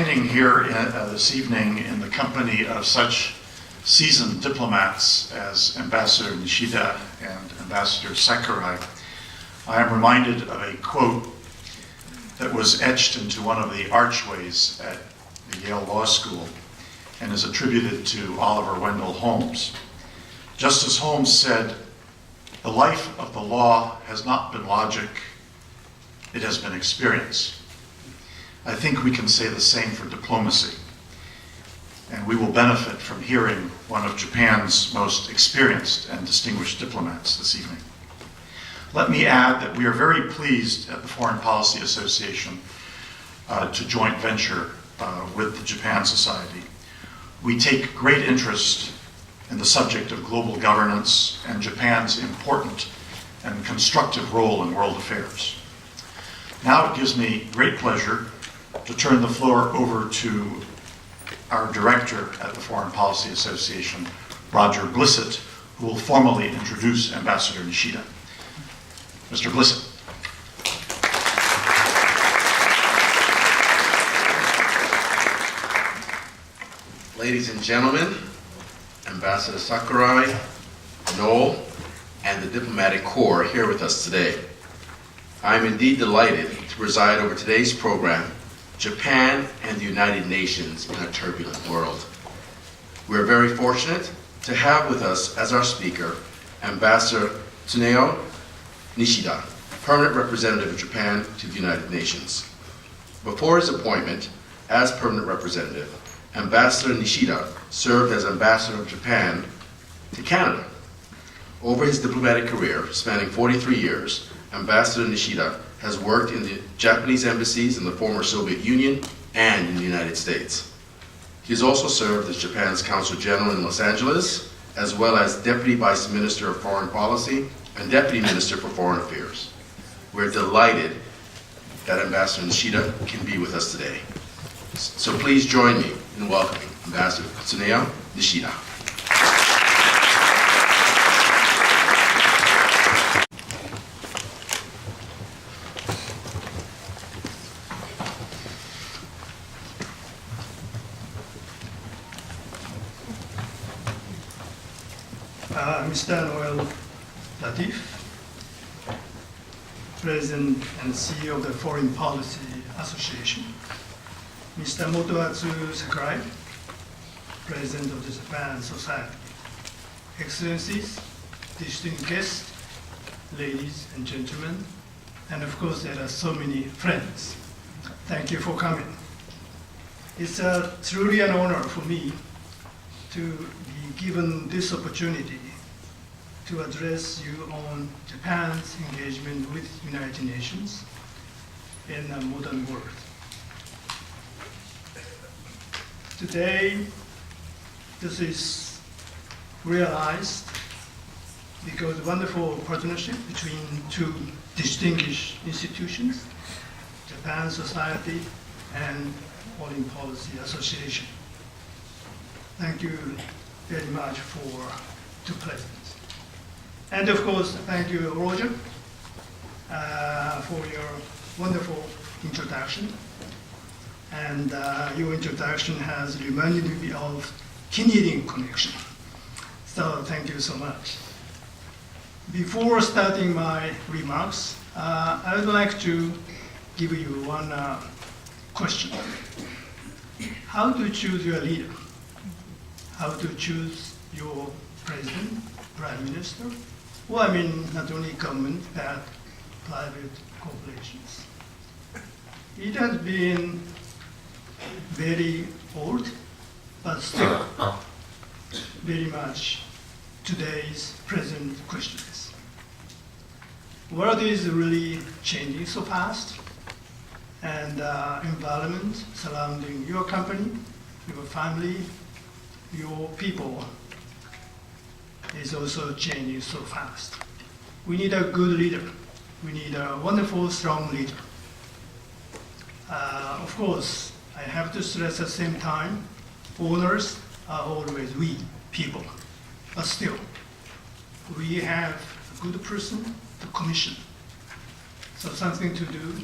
standing here this evening in the company of such seasoned diplomats as Ambassador Nishida and Ambassador Sakurai, I am reminded of a quote that was etched into one of the archways at the Yale Law School and is attributed to Oliver Wendell Holmes. Justice Holmes said, "The life of the law has not been logic, it has been experience." I think we can say the same for diplomacy, and we will benefit from hearing one of Japan's most experienced and distinguished diplomats this evening. Let me add that we are very pleased at the Foreign Policy Association to joint venture with the Japan Society. We take great interest in the subject of global governance and Japan's important and constructive role in world affairs. Now it gives me great pleasure to turn the floor over to our director at the Foreign Policy Association, Roger Blissett, who will formally introduce Ambassador Nishida. Mr. Blissett. Ladies and gentlemen, Ambassador Sakurai, Noel, and the diplomatic corps here with us today. I am indeed delighted to preside over today's program, Japan and the United Nations in a Turbulent World. We are very fortunate to have with us as our speaker, Ambassador Tsuneo Nishida, permanent representative of Japan to the United Nations. Before his appointment as permanent representative, Ambassador Nishida served as ambassador of Japan to Canada. Over his diplomatic career, spanning 43 years, Ambassador Nishida has worked in the Japanese embassies in the former Soviet Union and in the United States. He has also served as Japan's Consul General in Los Angeles, as well as Deputy Vice Minister of Foreign Policy and Deputy Minister for Foreign Affairs. We're delighted that Ambassador Nishida can be with us today. So please join me in welcoming Ambassador Tsuneo Nishida. Mr. Noel Latif, President and CEO of the Foreign Policy Association, Mr. Motoatsu Sakurai, President of the Japan Society, Excellencies, distinguished guests, ladies and gentlemen, and of course there are so many friends. Thank you for coming. It's truly an honor for me to be given this opportunity to address you on Japan's engagement with United Nations in a modern world. Today, this is realized because of wonderful partnership between two distinguished institutions, Japan Society and Foreign Policy Association. Thank you very much for two presidents. And of course, thank you, Roger, for your wonderful introduction. And your introduction has reminded me of Canadian connection. So thank you so much. Before starting my remarks, I would like to give you one question. How to choose your leader? How to choose your president, prime minister? Well, I mean, not only government, but private corporations. It has been very old, but still very much today's present questions. World is really changing so fast, and environment surrounding your company, your family, your people is also changing so fast. We need a good leader. We need a wonderful, strong leader. Of course, I have to stress at the same time, owners are always we, people. But still, we have a good person to commission. So something to do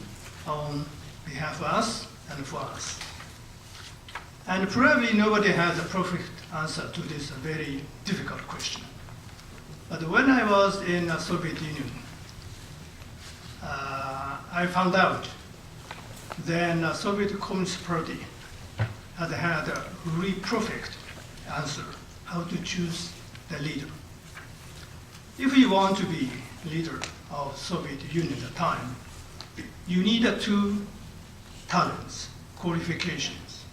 on behalf of us and for us. And probably nobody has a perfect answer to this very difficult question. But when I was in the Soviet Union, I found out then the Soviet Communist Party had a really perfect answer how to choose the leader. If you want to be leader of Soviet Union at the time, you need two talents, qualifications,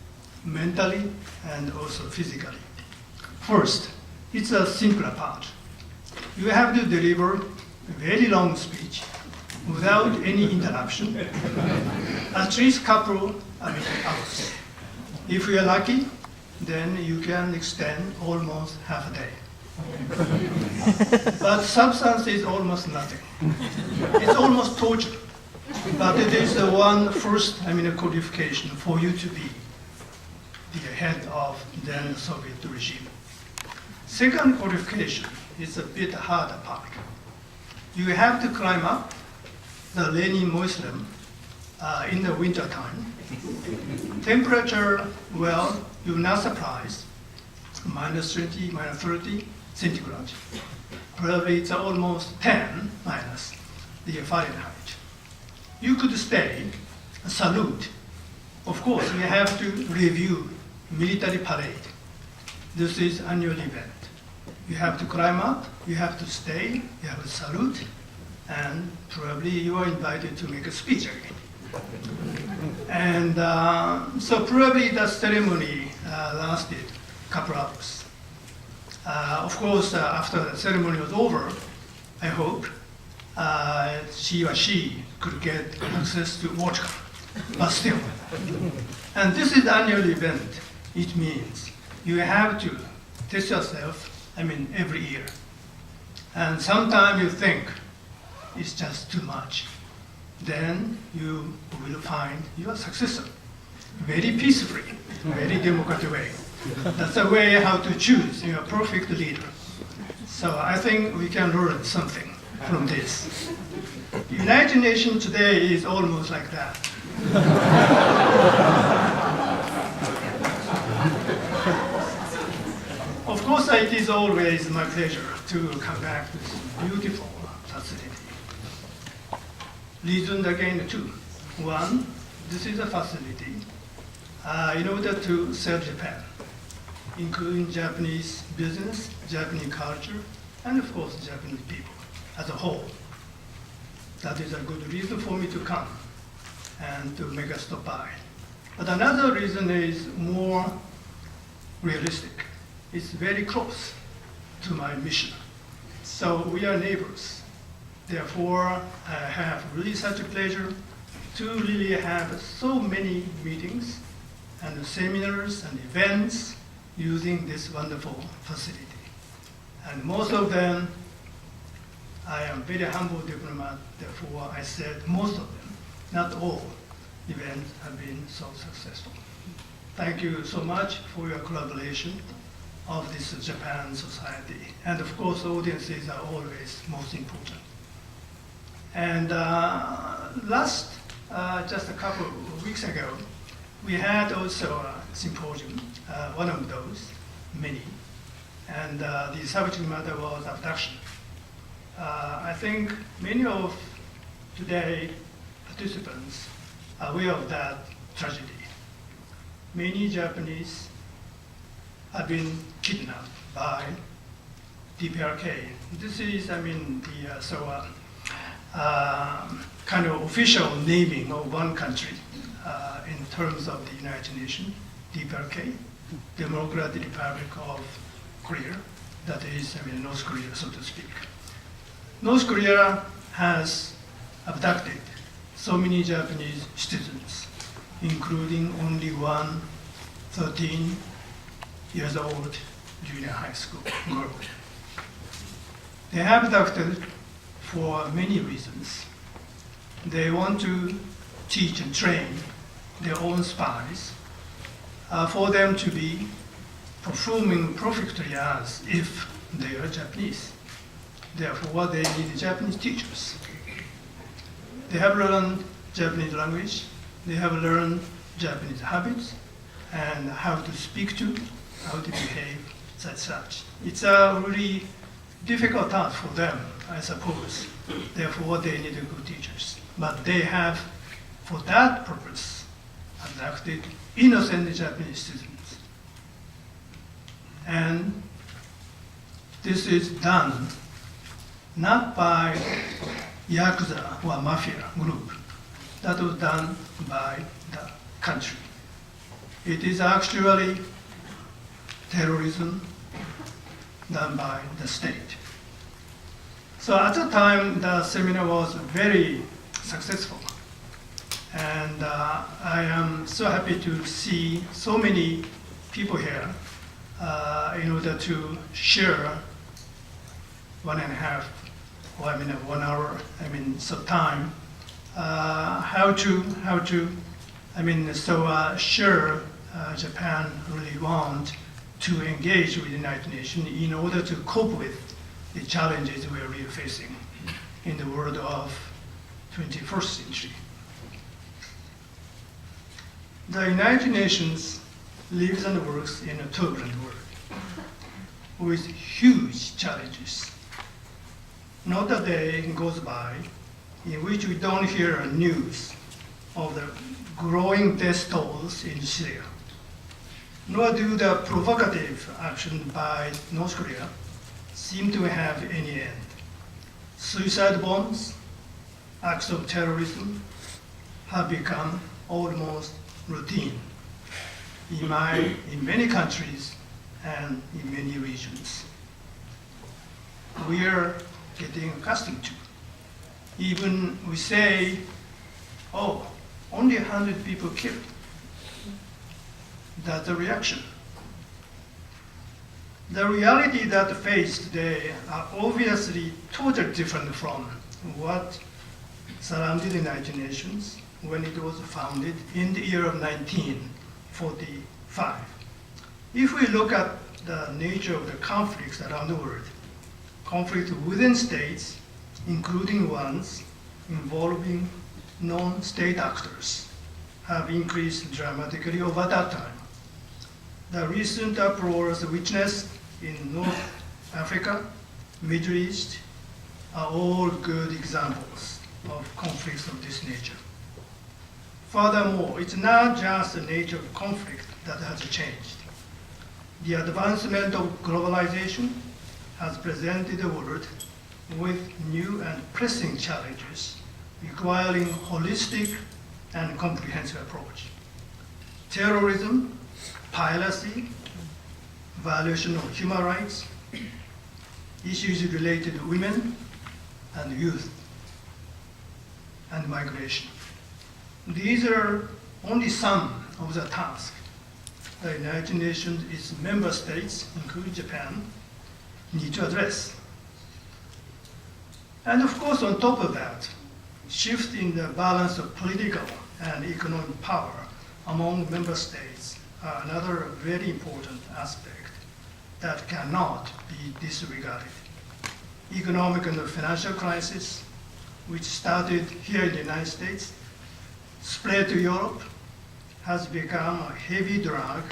mentally and also physically. First, it's a simpler part. You have to deliver a very long speech without any interruption, at least couple hours. If you are lucky, then you can extend almost half a day. But substance is almost nothing. It's almost torture. But it is the one first qualification for you to be the head of then Soviet regime. Second qualification is a bit harder part. You have to climb up the Lenin Mausoleum in the winter time. Temperature, well, you're not surprised, -20, -30 centigrade. Probably it's almost 10 minus the Fahrenheit. You could stay, salute. Of course, you have to review military parade. This is annual event. You have to climb up, you have to stay, you have to salute, and probably you are invited to make a speech again. And so probably the ceremony lasted a couple hours. Of course, after the ceremony was over, I hope she or she could get access to vodka, but still. And this is the annual event. It means you have to test yourself, every year. And sometimes you think it's just too much. Then you will find your successor. Very peacefully, very democratic way. That's a way how to choose your perfect leader. So I think we can learn something from this. United Nations today is almost like that. Of course, it is always my pleasure to come back to this beautiful facility. Reason again two. One, this is a facility in order to serve Japan, including Japanese business, Japanese culture, and of course Japanese people as a whole. That is a good reason for me to come and to make a stop by. But another reason is more realistic. It's very close to my mission. So we are neighbors. Therefore, I have really such a pleasure to really have so many meetings and seminars and events using this wonderful facility. And most of them, I am very humble diplomat, therefore I said most of them, not all events have been so successful. Thank you so much for your collaboration of this Japan society. And of course, audiences are always most important. And just a couple of weeks ago, we had also a symposium, one of those, many, and the subject matter was abduction. I think many of today participants are aware of that tragedy. Many Japanese have been kidnapped by DPRK. This is, kind of official naming of one country in terms of the United Nations, DPRK, Democratic Republic of Korea, that is, North Korea, so to speak. North Korea has abducted so many Japanese citizens, including only one 13 years old junior high school girl. They have abducted for many reasons. They want to teach and train their own spies for them to be performing perfectly as if they are Japanese. Therefore, they need Japanese teachers. They have learned Japanese language, they have learned Japanese habits, and how to speak to, how to behave, such. It's a really difficult task for them, I suppose. Therefore, they need good teachers. But they have, for that purpose, adopted innocent Japanese students. And this is done not by Yakuza or mafia group. That was done by the country. It is actually terrorism done by the state. So at the time, the seminar was very successful. And I am so happy to see so many people here in order to share 1.5 or 1 hour, so time, how to sure Japan really want to engage with the United Nations in order to cope with the challenges we are really facing in the world of 21st century. The United Nations lives and works in a turbulent world with huge challenges. Not a day goes by in which we don't hear news of the growing death tolls in Syria, nor do the provocative action by North Korea seem to have any end. Suicide bombs, acts of terrorism have become almost routine in many countries and in many regions. We are getting accustomed to. Even we say, oh, only 100 people killed. That's the reaction. The reality that we face today are obviously totally different from what surrounded the United Nations when it was founded in the year of 1945. If we look at the nature of the conflicts around the world, conflicts within states, including ones involving non-state actors, have increased dramatically over that time. The recent uproars witnessed in North Africa, Middle East, are all good examples of conflicts of this nature. Furthermore, it's not just the nature of conflict that has changed. The advancement of globalization has presented the world with new and pressing challenges requiring holistic and comprehensive approach. Terrorism, piracy, violation of human rights, issues related to women and youth, and migration. These are only some of the tasks the United Nations, its member states, including Japan, need to address. And of course, on top of that, shift in the balance of political and economic power among member states are another very important aspect that cannot be disregarded. Economic and financial crisis, which started here in the United States, spread to Europe, has become a heavy drag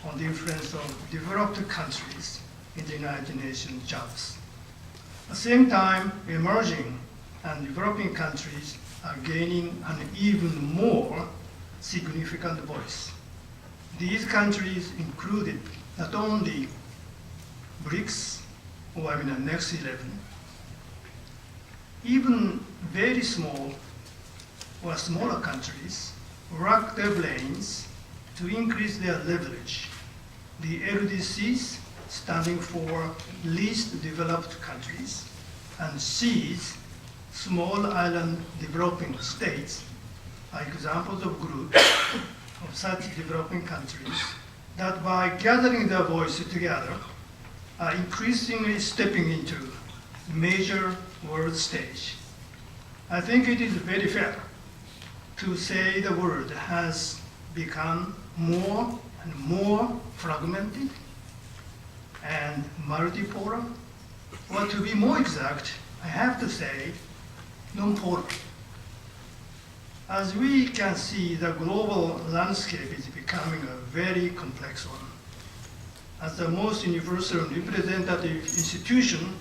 on the influence of developed countries in the United Nations jobs. At the same time, emerging and developing countries are gaining an even more significant voice. These countries included not only BRICS, or the next 11, even very small or smaller countries rack their brains to increase their leverage. The LDCs, standing for least developed countries, and Cs, small island developing states, are examples of groups of such developing countries that by gathering their voices together are increasingly stepping into major world stage. I think it is very fair to say the world has become more and more fragmented and multipolar, or to be more exact, I have to say non-polar. As we can see, the global landscape is becoming becoming a very complex one. As the most universal and representative institution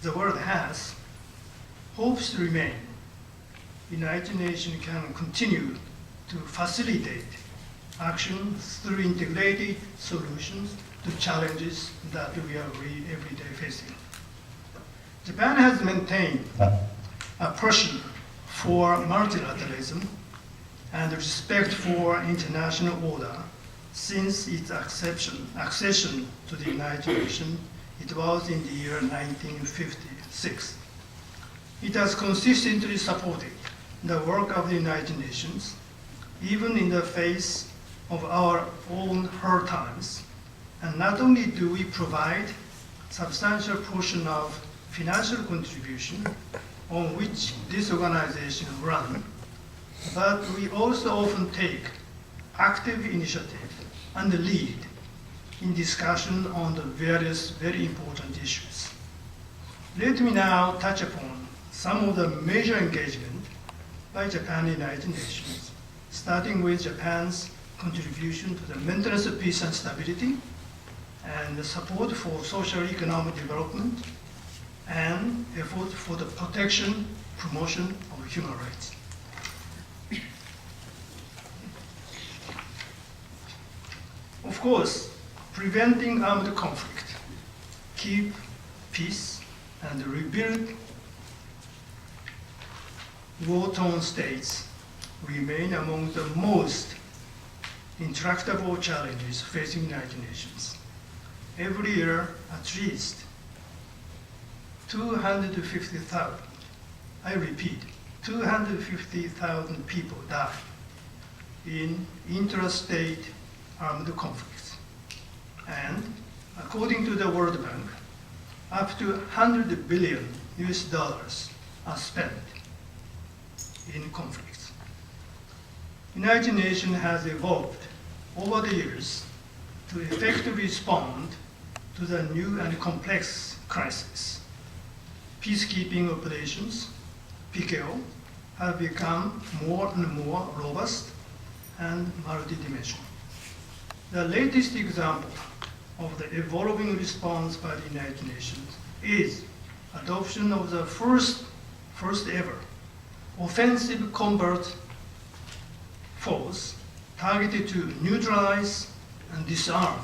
the world has, hopes remain. United Nations can continue to facilitate action through integrated solutions to challenges that we are every day facing. Japan has maintained a passion for multilateralism and respect for international order since its accession to the United Nations. It was in the year 1956. It has consistently supported the work of the United Nations, even in the face of our own hard times. And not only do we provide substantial portion of financial contribution on which this organization runs, but we also often take active initiative and lead in discussion on the various very important issues. Let me now touch upon some of the major engagement by Japan in the United Nations, starting with Japan's contribution to the maintenance of peace and stability, and the support for social economic development, and effort for the protection, promotion of human rights. Of course, preventing armed conflict, keep peace, and rebuild war-torn states remain among the most intractable challenges facing the United Nations. Every year, at least 250,000, I repeat, 250,000 people die in interstate armed conflicts. And according to the World Bank, up to $100 billion are spent in conflicts. United Nations has evolved over the years to effectively respond to the new and complex crisis. Peacekeeping operations, PKO, have become more and more robust and multidimensional. The latest example of the evolving response by the United Nations is adoption of the first ever offensive combat force targeted to neutralize and disarm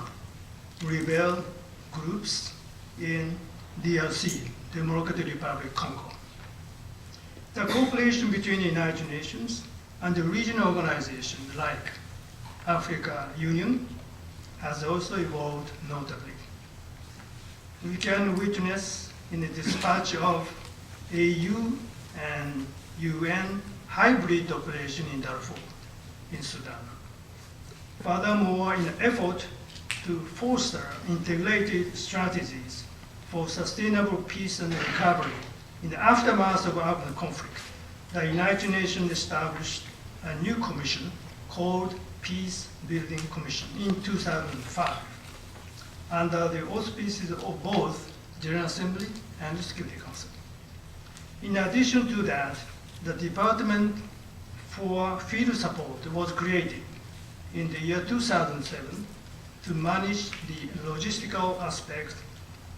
rebel groups in DRC, Democratic Republic Congo. The cooperation between the United Nations and the regional organizations like Africa Union has also evolved notably. We can witness in the dispatch of AU and UN hybrid operation in Darfur, in Sudan. Furthermore, in an effort to foster integrated strategies for sustainable peace and recovery in the aftermath of armed conflict, the United Nations established a new commission called Peace Building Commission in 2005, under the auspices of both General Assembly and the Security Council. In addition to that, the Department for Field Support was created in the year 2007 to manage the logistical aspect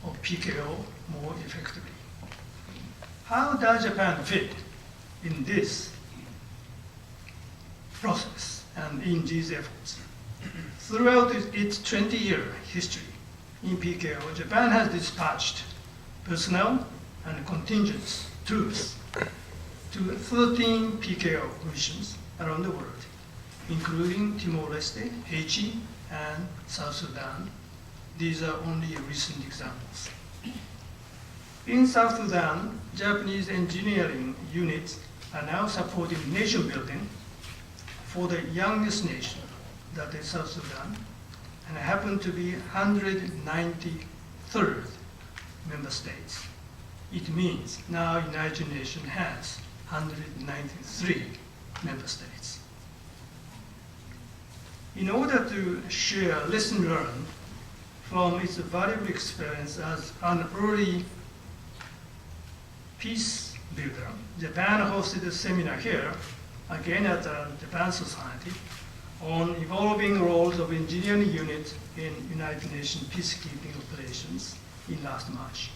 of PKO more effectively. How does Japan fit in this process and in these efforts? Throughout its 20-year history in PKO, Japan has dispatched personnel and contingents, troops, to 13 PKO missions around the world, including Timor-Leste, Haiti, and South Sudan. These are only recent examples. In South Sudan, Japanese engineering units are now supporting nation building for the youngest nation, that is South Sudan, and happen to be 193rd member states. It means now United Nations has 193 member states. In order to share lessons learned from its valuable experience as an early peace builder, Japan hosted a seminar here, again at the Japan Society, on evolving roles of engineering units in United Nations peacekeeping operations in last March.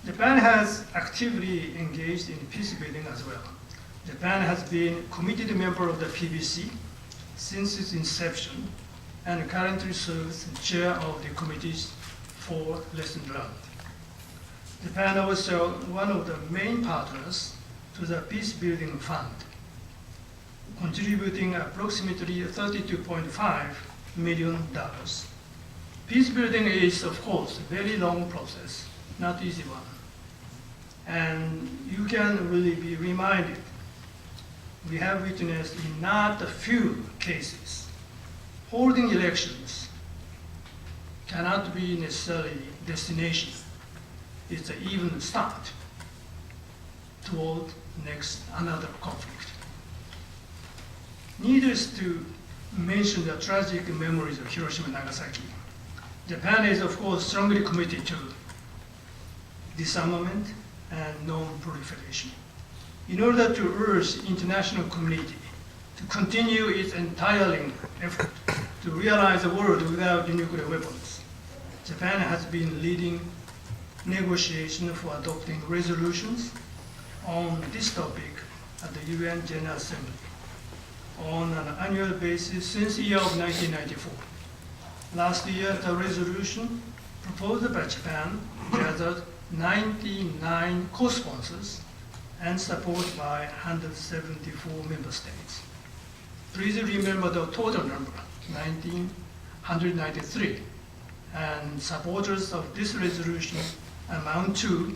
Japan has actively engaged in peace building as well. Japan has been a committed member of the PBC since its inception and currently serves chair of the committees for lessons learned. Japan also one of the main partners to the Peace Building Fund, contributing approximately $32.5 million. Peace building is, of course, a very long process, not easy one. And you can really be reminded, we have witnessed in not a few cases, holding elections cannot be necessarily destination. It's an even start toward another conflict. Needless to mention the tragic memories of Hiroshima and Nagasaki. Japan is, of course, strongly committed to disarmament and non-proliferation. In order to urge international community to continue its untiring effort to realize a world without nuclear weapons, Japan has been leading negotiations for adopting resolutions on this topic at the UN General Assembly on an annual basis since the year of 1994. Last year, the resolution proposed by Japan gathered 99 co-sponsors and supported by 174 member states. Please remember the total number, 193, and supporters of this resolution amount to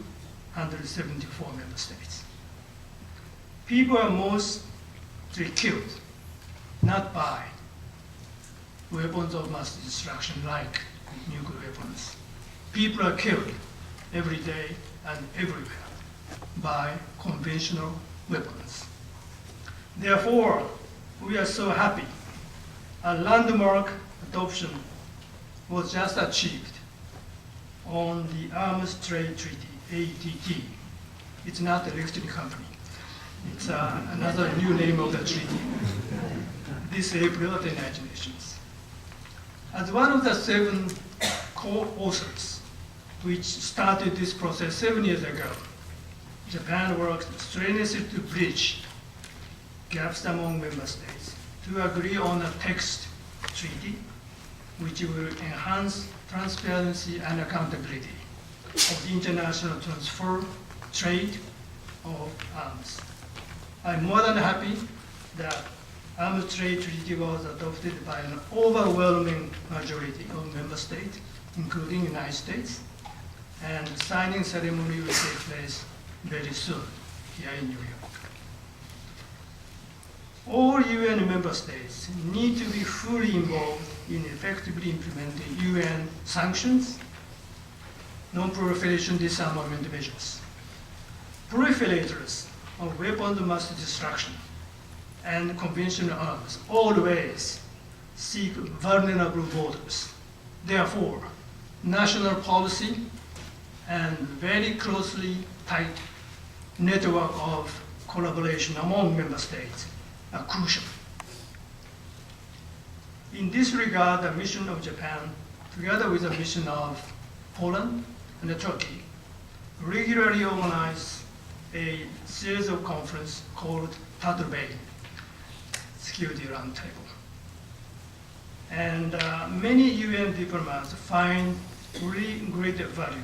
174 member states. People are mostly killed, not by weapons of mass destruction like nuclear weapons. People are killed every day and everywhere by conventional weapons. Therefore, we are so happy a landmark adoption was just achieved on the Arms Trade Treaty, ATT. It's not the electric company. It's another new name of the treaty. This April at the United Nations. As one of the 7 co-authors, which started this process 7 years ago, Japan worked strenuously to bridge gaps among member states to agree on a text treaty which will enhance transparency and accountability of the international transfer trade of arms. I'm more than happy that Arms Trade Treaty was adopted by an overwhelming majority of member states, including the United States, and the signing ceremony will take place very soon here in New York. All UN member states need to be fully involved in effectively implementing UN sanctions, non-proliferation disarmament measures. Proliferators of weapons of mass destruction and conventional arms always seek vulnerable borders. Therefore, national policy and very closely tight network of collaboration among member states are crucial. In this regard, the mission of Japan, together with the mission of Poland and Turkey, regularly organize a series of conferences called Turtle Bay Security Roundtable. And many UN diplomats find really great value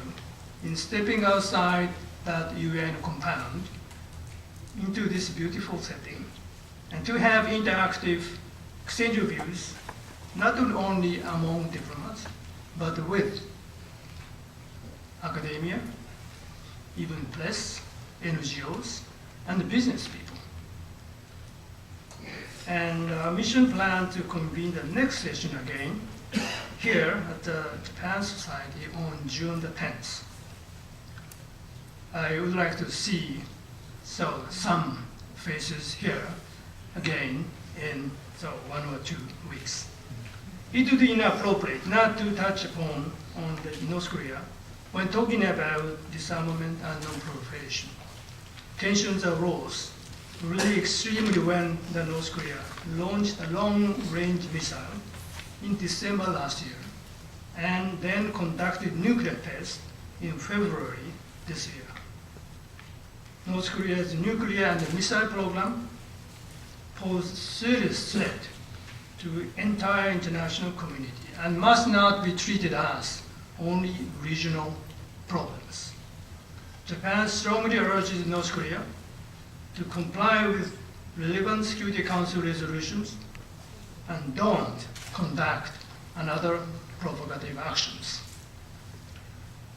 in stepping outside that UN compound into this beautiful setting and to have interactive exchange of views, not only among diplomats, but with academia, even press, NGOs, and business people. And our mission plan to convene the next session again here at the Japan Society on June the 10th. I would like to see some faces here again in 1 or 2 weeks. It would be inappropriate not to touch upon the North Korea when talking about disarmament and non-proliferation. Tensions arose really extremely when the North Korea launched a long-range missile in December last year and then conducted nuclear tests in February this year. North Korea's nuclear and missile program pose serious threat to entire international community and must not be treated as only regional problems. Japan strongly urges North Korea to comply with relevant Security Council resolutions and don't conduct another provocative actions.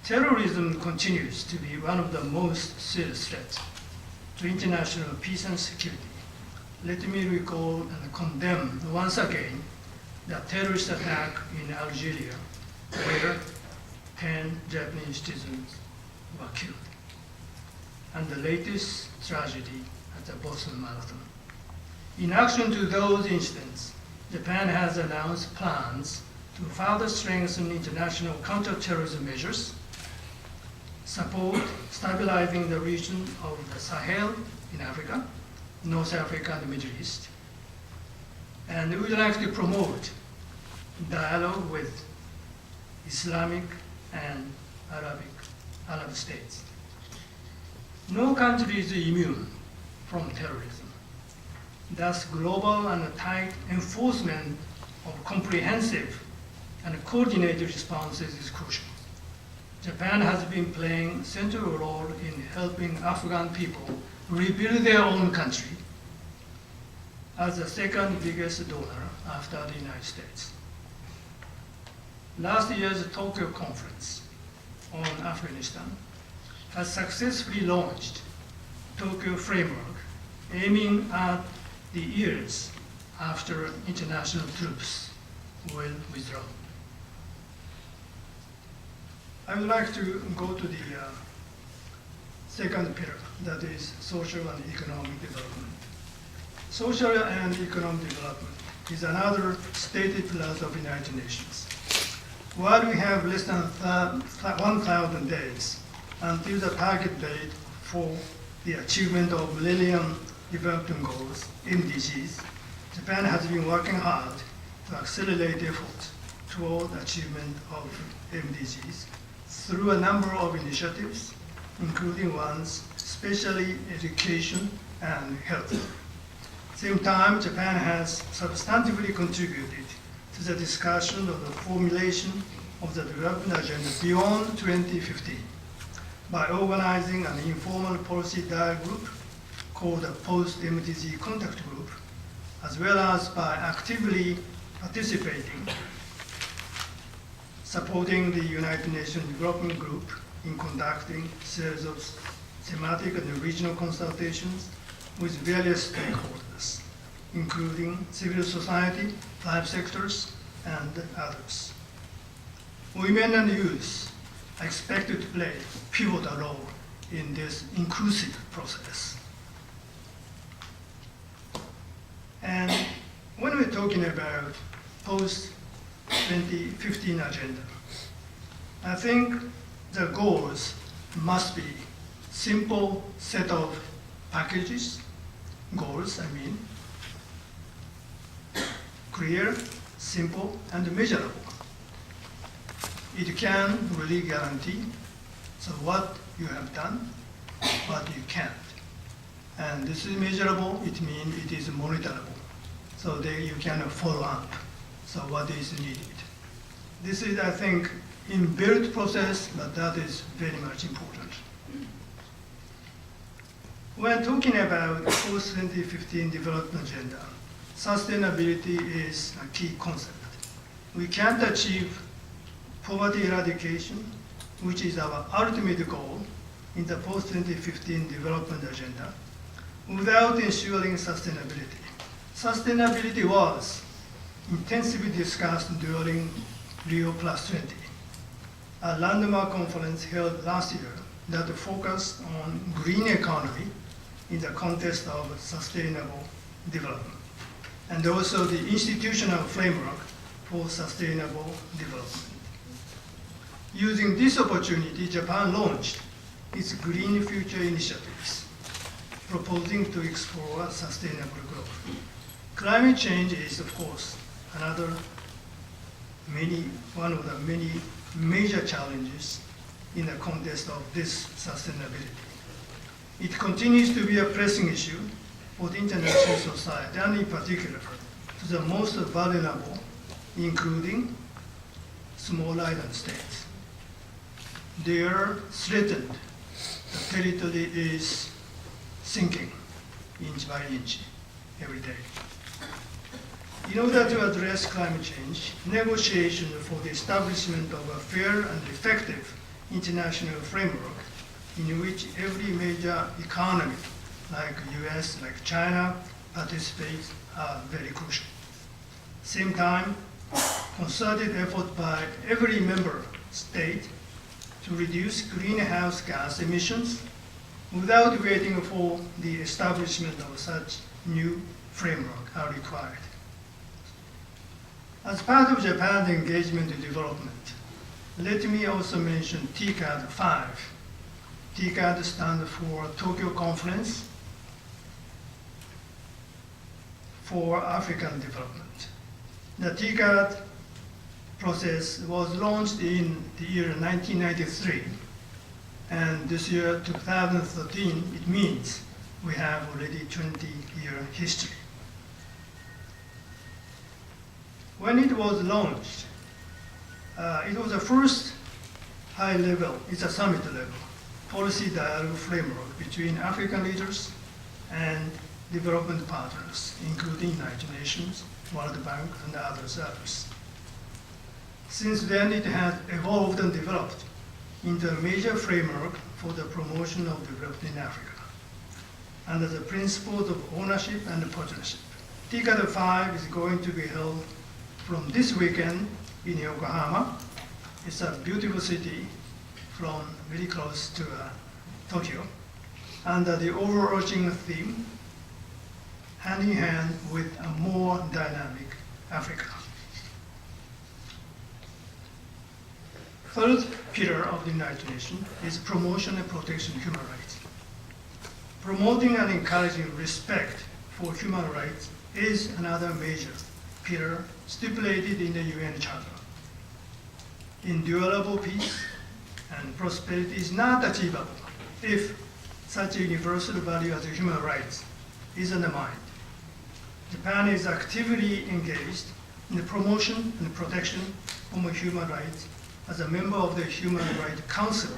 Terrorism continues to be one of the most serious threats to international peace and security. Let me recall and condemn once again the terrorist attack in Algeria, where 10 Japanese citizens were killed, and the latest tragedy at the Boston Marathon. In action to those incidents, Japan has announced plans to further strengthen international counterterrorism measures, support stabilizing the region of the Sahel in Africa, North Africa, and the Middle East, and we would like to promote dialogue with Islamic and Arab states. No country is immune from terrorism. Thus, global and tight enforcement of comprehensive and coordinated responses is crucial. Japan has been playing a central role in helping Afghan people rebuild their own country as the second biggest donor after the United States. Last year's Tokyo conference on Afghanistan has successfully launched Tokyo Framework, aiming at the years after international troops will withdraw. I would like to go to the second pillar, that is social and economic development. Social and economic development is another stated pillar of the United Nations. While we have less than 1,000 days until the target date for the achievement of Millennium Development Goals, MDGs, Japan has been working hard to accelerate efforts toward achievement of MDGs through a number of initiatives, including ones especially education and health. At the same time, Japan has substantively contributed to the discussion of the formulation of the development agenda beyond 2015 by organizing an informal policy dialogue group called the Post-MDG Contact Group, as well as by actively participating, supporting the United Nations Development Group in conducting series of thematic and regional consultations with various stakeholders, including civil society, private sectors, and others. Women and youth are expected to play a pivotal role in this inclusive process. And when we're talking about post-2015 agenda, I think the goals must be simple set of packages, goals, clear, simple, and measurable. It can really guarantee so what you have done, what you can't. And this is measurable, it means it is monitorable. So there you can follow up, so what is needed. This is, I think, inbuilt process, but that is very much important. When talking about post-2015 development agenda, sustainability is a key concept. We can't achieve poverty eradication, which is our ultimate goal in the post-2015 development agenda, without ensuring sustainability. Sustainability was intensively discussed during Rio Plus 20, a landmark conference held last year that focused on green economy in the context of sustainable development, and also the institutional framework for sustainable development. Using this opportunity, Japan launched its Green Future initiatives, proposing to explore sustainable growth. Climate change is, of course, one of the many major challenges in the context of this sustainability. It continues to be a pressing issue for the international society, and in particular to the most vulnerable, including small island states. They are threatened. The territory is sinking inch by inch every day. In order to address climate change, negotiations for the establishment of a fair and effective international framework in which every major economy, like US, like China, participates are very crucial. Same time, concerted effort by every member state to reduce greenhouse gas emissions without waiting for the establishment of such new framework are required. As part of Japan's engagement in development, let me also mention TCAD 5. TCAD stands for Tokyo Conference for African Development. The TCAD process was launched in the year 1993, and this year, 2013, it means we have already 20-year history. When it was launched, it was the first high level, it's a summit level, policy dialogue framework between African leaders and development partners, including United Nations, World Bank, and others. Since then, it has evolved and developed into a major framework for the promotion of development in Africa, under the principles of ownership and partnership. TCAD 5 is going to be held from this weekend in Yokohama. It's a beautiful city from very close to Tokyo, under the overarching theme, hand in hand with a more dynamic Africa. Third pillar of the United Nations is promotion and protection of human rights. Promoting and encouraging respect for human rights is another major pillar stipulated in the UN Charter. Endurable peace and prosperity is not achievable if such a universal value as human rights is undermined. Japan is actively engaged in the promotion and protection of human rights as a member of the Human Rights Council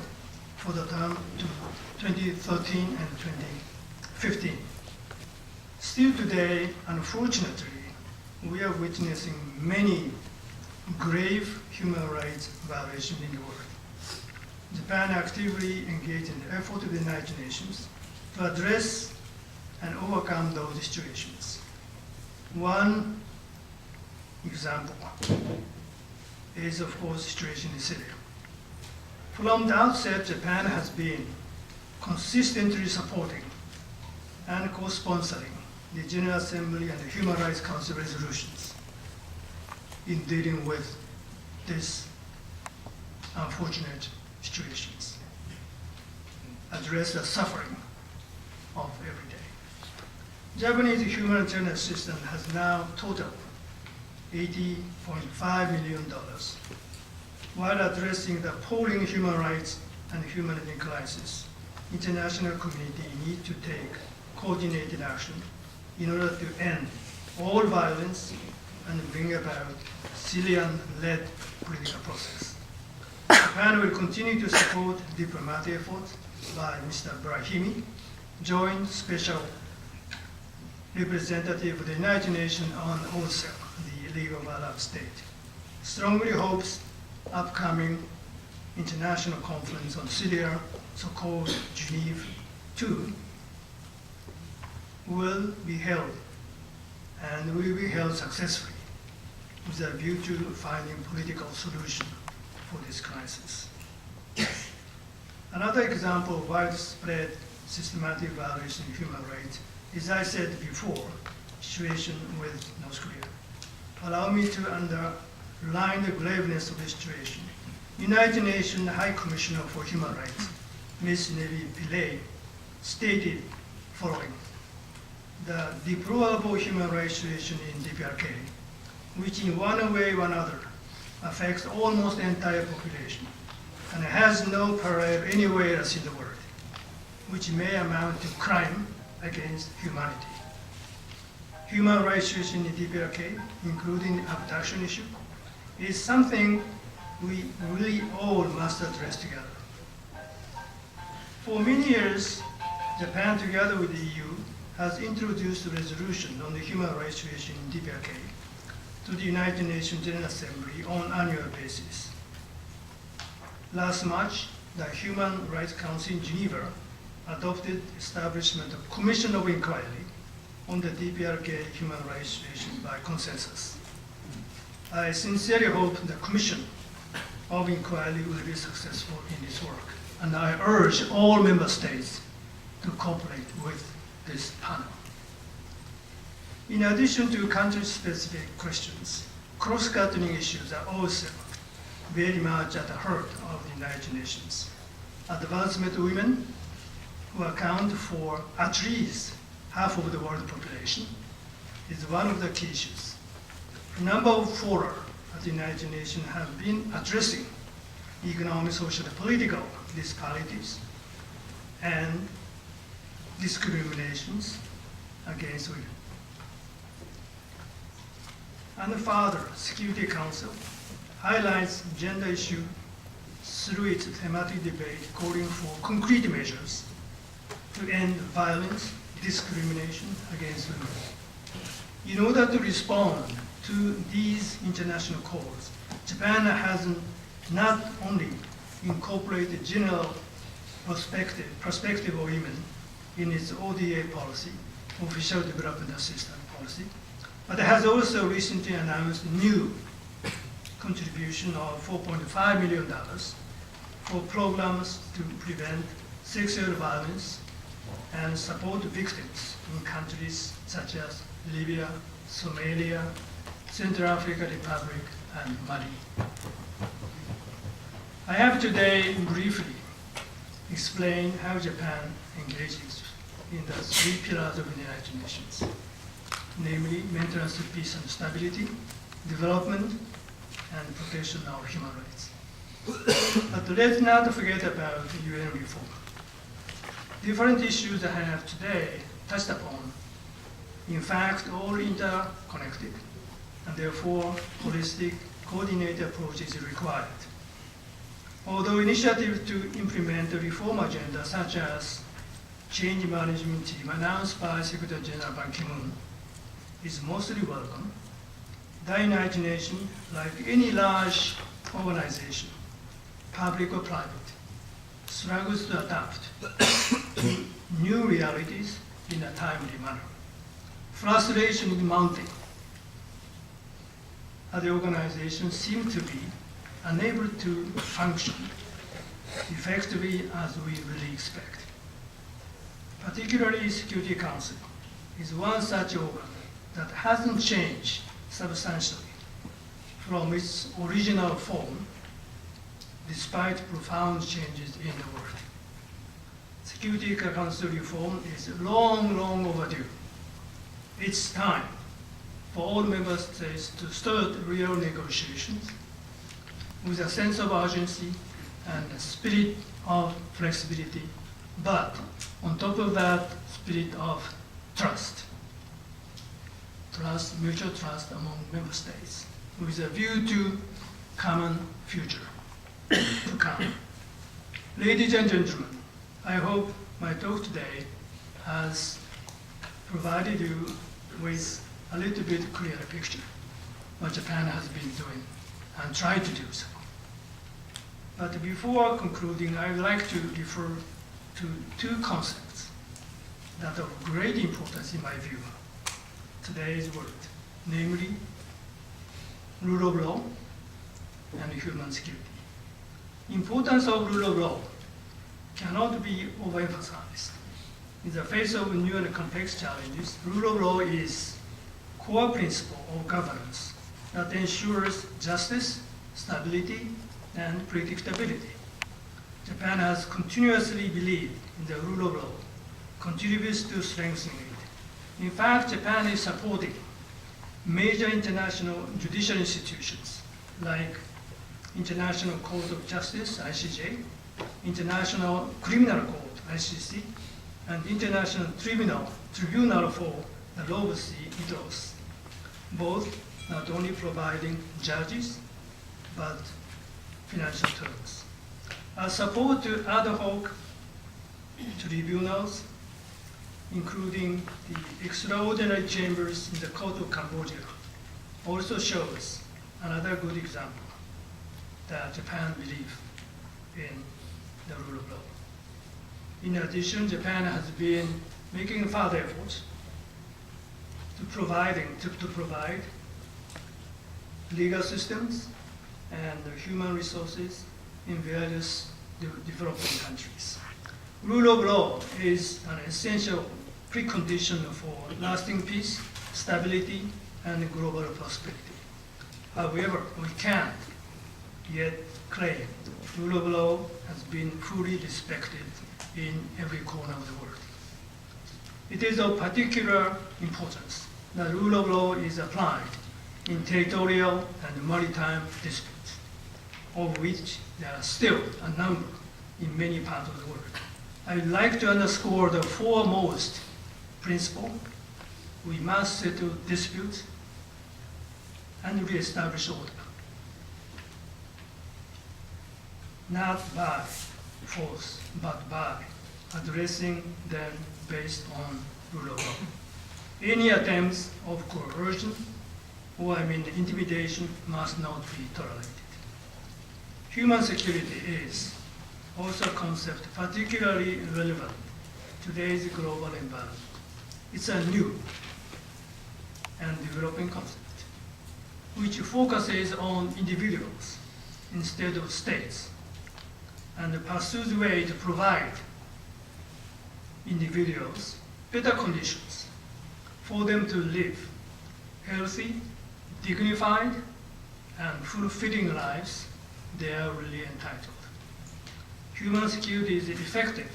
for the term to 2013 and 2015. Still today, unfortunately, we are witnessing many grave human rights violations in the world. Japan actively engaged in the effort of the United Nations to address and overcome those situations. One example is, of course, the situation in Syria. From the outset, Japan has been consistently supporting and co-sponsoring the General Assembly and the Human Rights Council resolutions in dealing with these unfortunate situations, address the suffering of every day. Japanese humanitarian assistance has now totaled $80.5 million, while addressing the appalling human rights and humanitarian crisis. International community need to take coordinated action in order to end all violence and bring about Syrian-led political process. Japan will continue to support diplomatic efforts by Mr. Brahimi, Joint Special Representative of the United Nations on OSCE, the League of Arab States. Strongly hopes upcoming international conference on Syria, so-called Geneva II, will be held and will be held successfully with a view to finding political solution for this crisis. Another example of widespread systematic violation of human rights is, as I said before, situation with North Korea. Allow me to underline the graveness of the situation. United Nations High Commissioner for Human Rights, Ms. Nevi Pillay, stated following. The deplorable human rights situation in DPRK, which in one way or another affects almost the entire population and has no parallel anywhere else in the world, which may amount to crime against humanity. Human rights situation in DPRK, including the abduction issue, is something we really all must address together. For many years, Japan, together with the EU, has introduced a resolution on the human rights situation in DPRK to the United Nations General Assembly on an annual basis. Last March, the Human Rights Council in Geneva adopted establishment of Commission of Inquiry on the DPRK human rights situation by consensus. I sincerely hope the Commission of Inquiry will be successful in this work, and I urge all member states to cooperate with this panel. In addition to country-specific questions, cross-cutting issues are also very much at the heart of the United Nations. Advancement of women, who account for at least half of the world population, is one of the key issues. A number of fora at the United Nations have been addressing economic, social, and political disparities and discriminations against women. And further, Security Council highlights gender issue through its thematic debate calling for concrete measures to end violence, discrimination against women. In order to respond to these international calls, Japan has not only incorporated general perspective of women in its ODA policy, Official Development Assistance Policy, but has also recently announced a new contribution of $4.5 million for programs to prevent sexual violence and support victims in countries such as Libya, Somalia, Central African Republic, and Mali. I have today briefly explained how Japan engages in the three pillars of the United Nations, namely maintenance of peace and stability, development, and protection of human rights. But let's not forget about UN reform. Different issues I have today touched upon, in fact, all interconnected, and therefore holistic, coordinated approach is required. Although initiatives to implement the reform agenda, such as change management team announced by Secretary General Ban Ki-moon, is mostly welcome, the United Nations, like any large organization, public or private, struggles to adapt to new realities in a timely manner. Frustration is mounting. Other organizations seem to be unable to function effectively as we really expect. Particularly Security Council is one such organ that hasn't changed substantially from its original form despite profound changes in the world. Security Council reform is long overdue. It's time for all member states to start real negotiations with a sense of urgency and a spirit of flexibility, but on top of that, spirit of trust. Mutual trust among member states, with a view to common future to come. Ladies and gentlemen, I hope my talk today has provided you with a little bit clearer picture what Japan has been doing and tried to do so. But before concluding, I would like to refer to two concepts that are of great importance in my view, today's world, namely rule of law and human security. Importance of rule of law cannot be overemphasized. In the face of new and complex challenges, rule of law is core principle of governance that ensures justice, stability, and predictability. Japan has continuously believed in the rule of law contributes to strengthening it. In fact, Japan is supporting major international judicial institutions like International Court of Justice, ICJ, International Criminal Court, ICC, and International Tribunal for the Law of the Sea, ITROS, both not only providing judges, but financial terms. Our support to ad hoc tribunals, including the extraordinary chambers in the Court of Cambodia, also shows another good example that Japan believes in the rule of law. In addition, Japan has been making further efforts to provide legal systems and human resources in various developing countries. Rule of law is an essential precondition for lasting peace, stability, and global prosperity. However, we can't yet claim rule of law has been fully respected in every corner of the world. It is of particular importance that rule of law is applied in territorial and maritime disputes, of which there are still a number in many parts of the world. I would like to underscore the foremost principle: we must settle disputes and reestablish order, not by force, but by addressing them based on rule of law. Any attempts of coercion or intimidation must not be tolerated. Human security is also a concept particularly relevant to today's global environment. It's a new and developing concept, which focuses on individuals instead of states, and pursues ways to provide individuals better conditions for them to live healthy, dignified, and fulfilling lives they are really entitled. Human security is effective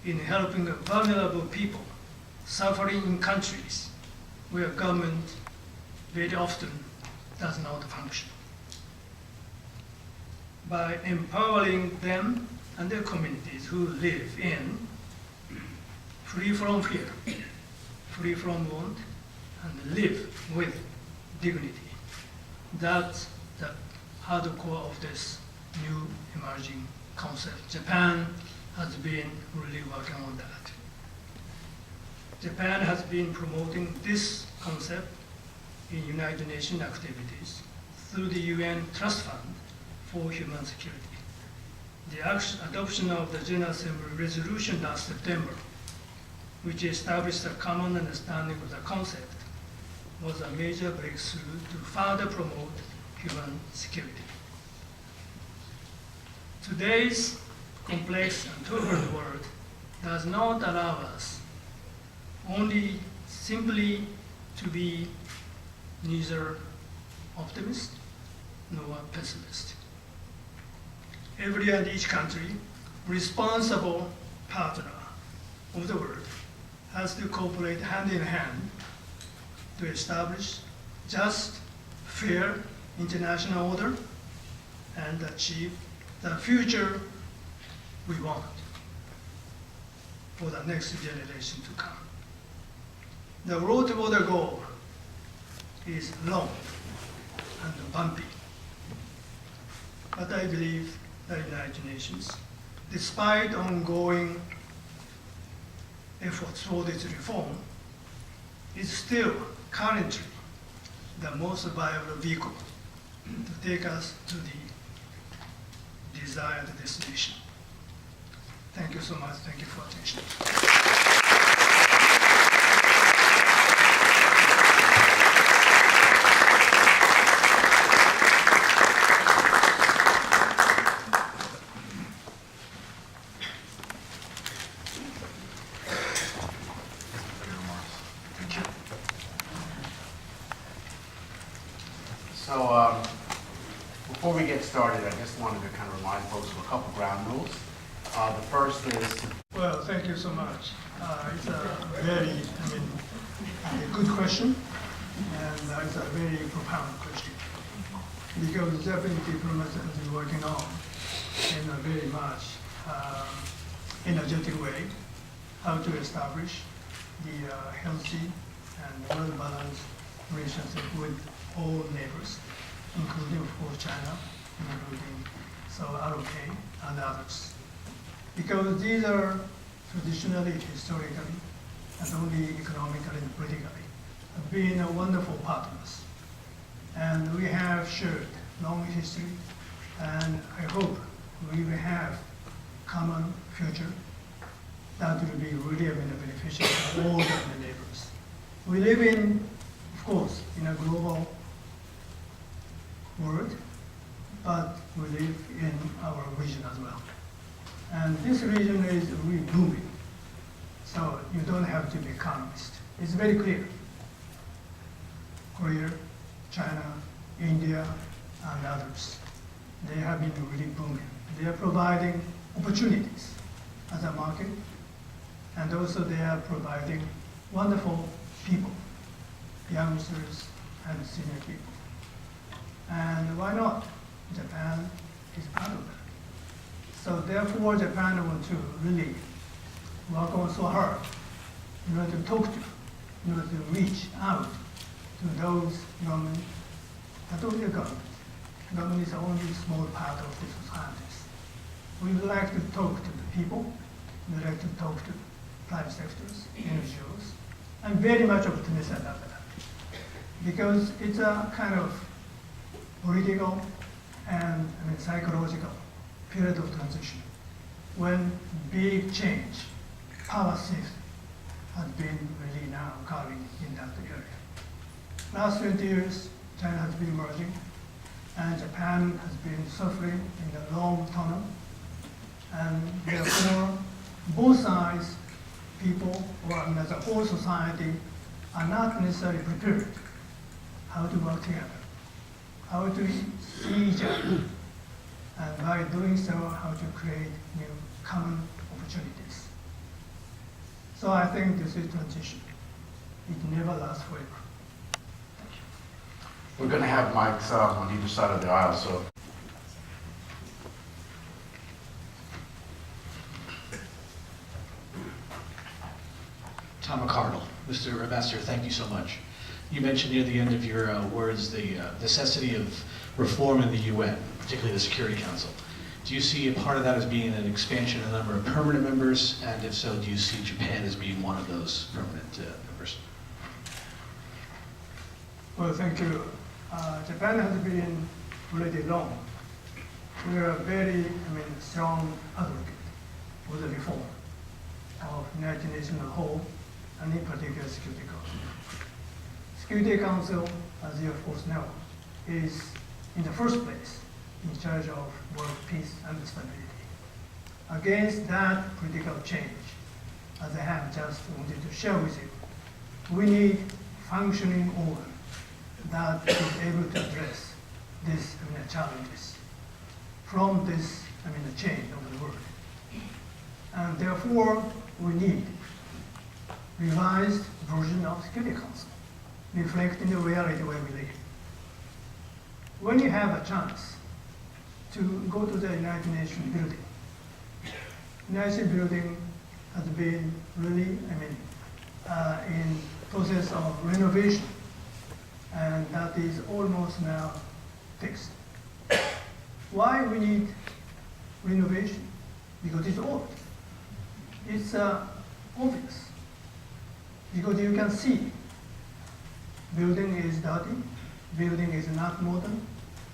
in helping vulnerable people suffering in countries where government very often does not function. By empowering them and their communities who live in free from fear, free from want, and live with dignity. That's the hardcore of this new emerging concept. Japan has been really working on that. Japan has been promoting this concept in United Nations activities through the UN Trust Fund for Human Security. The adoption of the General Assembly resolution last September, which established a common understanding of the concept, was a major breakthrough to further promote human security. Today's complex and turbulent world does not allow us only simply to be neither optimist nor pessimist. Every and each country, responsible partner of the world, has to cooperate hand in hand to establish just, fair international order and achieve the future we want for the next generation to come. The road toward the goal is long and bumpy, but I believe the United Nations, despite ongoing efforts for this reform, is still currently the most viable vehicle to take us to the desired destination. Thank you so much. Thank you for attention. So before we get started, I just wanted to kind of remind folks of a couple ground rules. The first is Well, thank you so much. It's a very, a good question, and it's a very profound question. Because Japanese diplomacy has been working on in a very much energetic way how to establish the healthy and well-balanced relationship with all neighbors, including, of course, China, including ROK and others. Because these are traditionally, historically, and only economically and politically, have been wonderful partners. And we have shared long history, and I hope we will have common future that will be really beneficial for all the neighbors. We live in, of course, in a global world, but we live in our region as well. And this region is really booming. So you don't have to be economist. It's very clear. Korea, China, India, and others, they have been really booming. They are providing opportunities as a market, and also they are providing wonderful people, youngsters and senior people. And why not? Japan is part of that. So therefore, Japan wants to really work on so hard in order to talk to, in order to reach out to those government, not only the government. Government is only a small part of the societies. We would like to talk to the people. We would like to talk to private sectors, NGOs. I'm very much optimistic about that because it's a kind of political and psychological period of transition when big change, power shift has been really now occurring in that area. Last 20 years, China has been emerging, and Japan has been suffering in the long tunnel, and therefore both sides, people, or as a whole society, are not necessarily prepared how to work together, how to see each other, and by doing so, how to create new common opportunities. So I think this is transition. It never lasts forever. We're going to have mics on either side of the aisle, so. Tom McCardle. Mr. Ambassador, thank you so much. You mentioned near the end of your words the necessity of reform in the UN, particularly the Security Council. Do you see a part of that as being an expansion in the number of permanent members? And if so, do you see Japan as being one of those permanent members? Well, thank you. Japan has been already long. We are a very, strong advocate for the reform of United Nations as a whole, and in particular Security Council. Security Council, as you of course know, is in the first place in charge of world peace and stability. Against that political change, as I have just wanted to share with you, we need functioning organ that is able to address these challenges from this change of the world. And therefore, we need revised version of Security Council, reflecting the reality where we live. When you have a chance to go to the United Nations building, United Nations building has been really, in process of renovation, and that is almost now fixed. Why we need renovation? Because it's old. It's obvious. Because you can see building is dirty, building is not modern,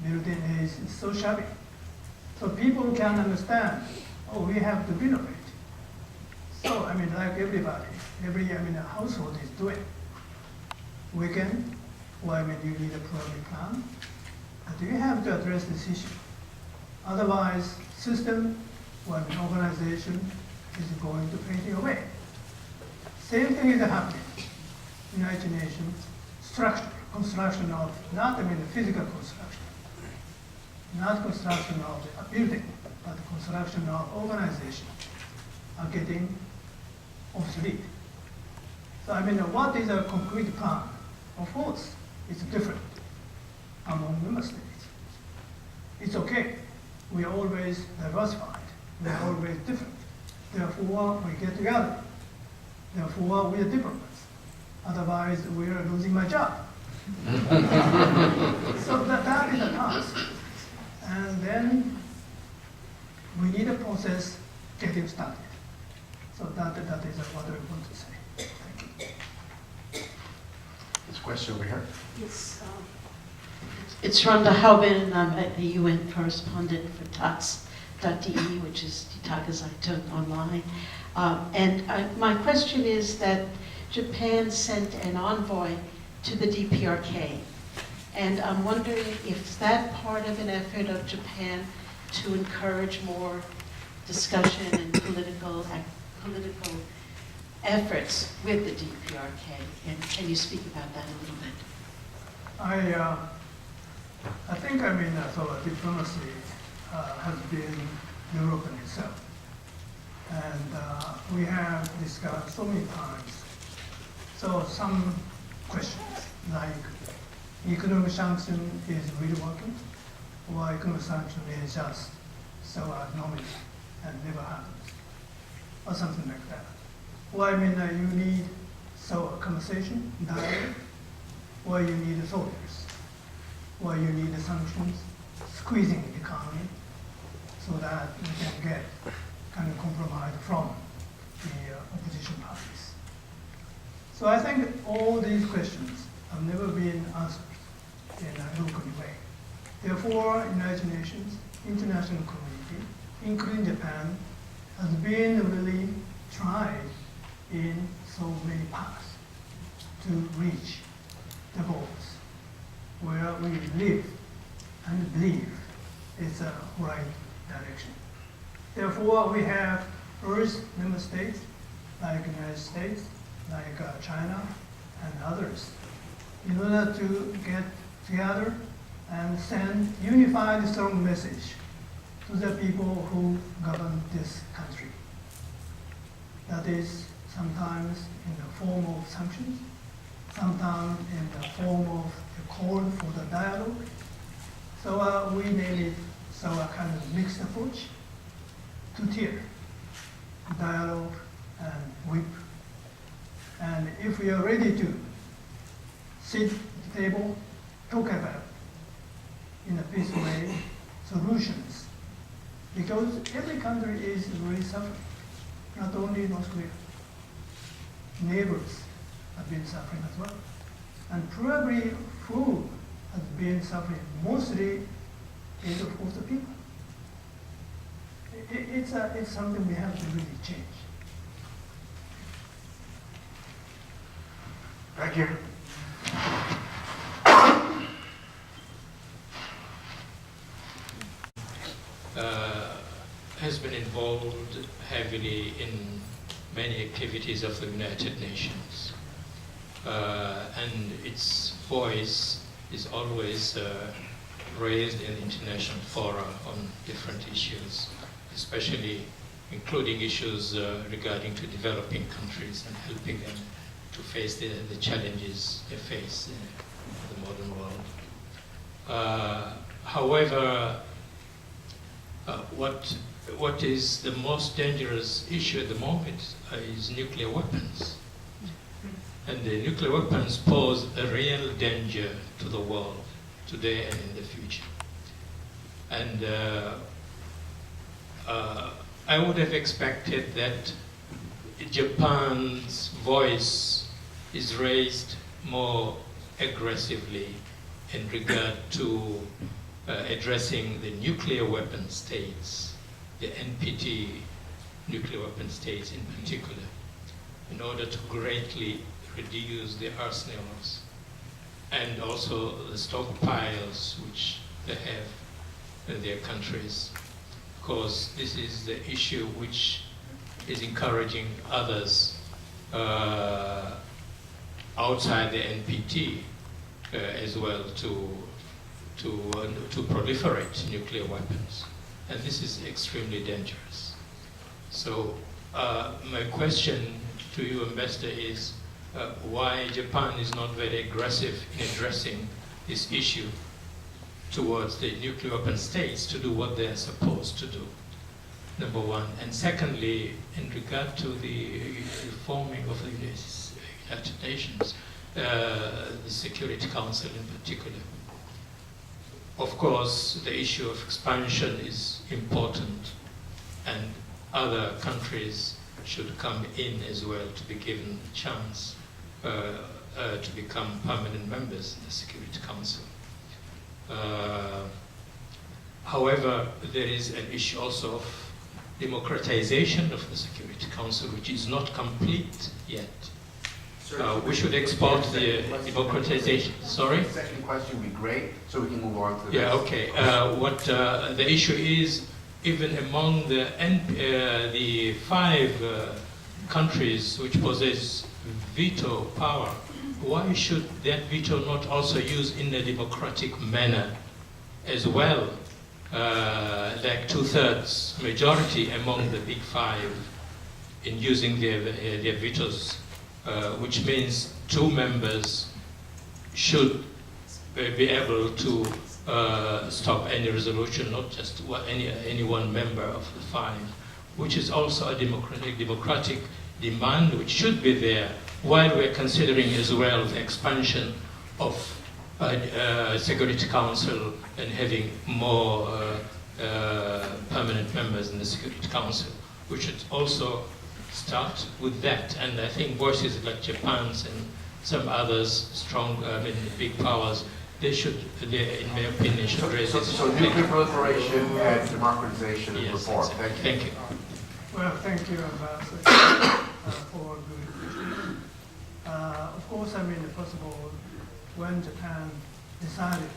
building is so shabby. So people can understand, oh, we have to renovate. So, like everybody, every household is doing. Weekend, or you need a program plan, but you have to address this issue. Otherwise, system or organization is going to fade away. Same thing is happening. United Nations structure, construction of, not physical construction, not construction of a building, but construction of organization. are getting obsolete. So I mean, what is a concrete plan? Of course, it's different among member states. It's okay. We are always diversified. We are always different. Therefore, we get together. Therefore, we are diplomats. Otherwise, we are losing my job. So that is a task. And then we need a process getting started. So that is what I want to say. Thank you. This question over here. Yes, it's Rhonda Haubin, and I'm a UN correspondent for TATS.de, which is Die Tageszeitung online. My question is that Japan sent an envoy to the DPRK, and I'm wondering if that part of an effort of Japan to encourage more discussion and political efforts with the DPRK, and can you speak about that a little bit? I think, so diplomacy has been European itself. And we have discussed so many times. So some questions like economic sanction is really working, or economic sanction is just so nominal and never happens, or something like that. Or you need a conversation, dialogue, or you need soldiers, or you need sanctions, squeezing the economy so that you can get kind of compromise from the opposition parties. So I think all these questions have never been answered in a local way. Therefore, United Nations, international community, including Japan, has been really tried in so many paths to reach the goals where we live and believe is the right direction. Therefore, we have urged member states like the United States, like China, and others, in order to get together and send unified, strong message to the people who govern this country. That is sometimes in the form of sanctions, sometimes in the form of a call for the dialogue. So we name it a kind of mixed approach, two-tier, dialogue and whip. And if we are ready to sit at the table, talk about in a peaceful way solutions, because every country is really suffering, not only North Korea. Neighbors have been suffering as well. And probably who has been suffering mostly is, of course, the people. It's something we have to really change. Back here. Has been involved heavily in many activities of the United Nations. And its voice is always raised in international fora on different issues, especially including issues regarding to developing countries and helping them to face the challenges they face in the modern world. However, what is the most dangerous issue at the moment is nuclear weapons. And the nuclear weapons pose a real danger to the world today and in the future. And I would have expected that Japan's voice is raised more aggressively in regard to addressing the nuclear weapon states, the NPT nuclear weapon states in particular, in order to greatly reduce the arsenals and also the stockpiles which they have in their countries, because this is the issue which is encouraging others outside the NPT as well to proliferate nuclear weapons. And this is extremely dangerous. So My question to you, Ambassador, is why Japan is not very aggressive in addressing this issue towards the nuclear weapon states to do what they are supposed to do, number one. And secondly, in regard to the reforming of the United Nations, the Security Council in particular. Of course, the issue of expansion is important, and other countries should come in as well to be given a chance to become permanent members in the Security Council. However, there is an issue also of democratization of the Security Council, which is not complete yet. We should export the democratization. Sorry? The second question would be great, so we can move on to the Yeah, next. okay. What the issue is, even among the 5 countries which possess veto power, why should that veto not also used in a democratic manner as well, like 2/3 majority among the big 5 in using their vetoes, which means 2 members should be able to stop any resolution, not just any one member of the 5, which is also a democratic demand which should be there, while we're considering as well the expansion of Security Council and having more permanent members in the Security Council. We should also start with that, and I think voices like Japan's and some others, strong, big powers, they should, in my opinion, should raise this. So nuclear proliferation and democratization and Yes, reform. exactly. Thank you. Thank you. Well, thank you, Ambassador, for a good question. Of course, first of all, when Japan decided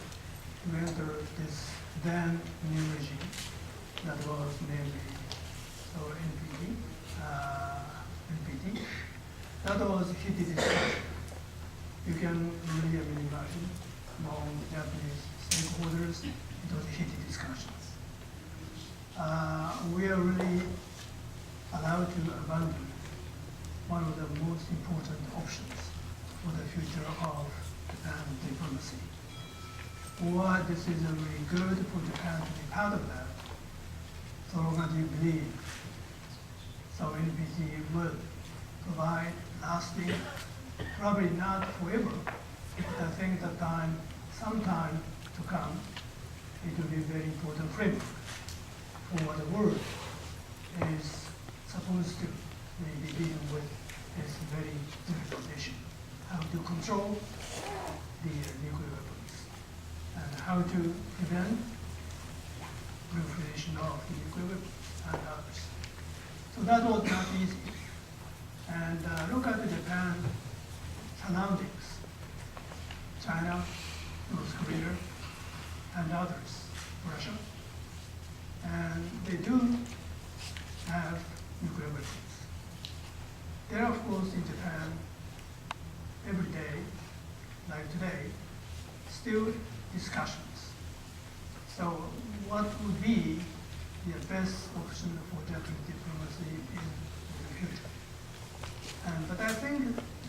to enter this then new regime that was namely NPT, that was heated discussion. You can really imagine among Japanese stakeholders, it was heated discussions. We are really allowed to abandon one of the most important options for the future of Japan diplomacy. Or this is really good for Japan to be part of that, so long as you believe so NPT will provide lasting, probably not forever, but I think that sometime to come, it will be a very important framework for the world is supposed to be dealing with this very difficult issue. How to control the nuclear weapons and how to prevent proliferation of the nuclear weapons and others. So that was not easy. And look at the Japan surroundings, China, North Korea, and others, Russia. And they do have nuclear weapons. There are, of course, in Japan, every day, like today, still discussions. So what would be the best option for Japanese diplomacy in the future? But I think,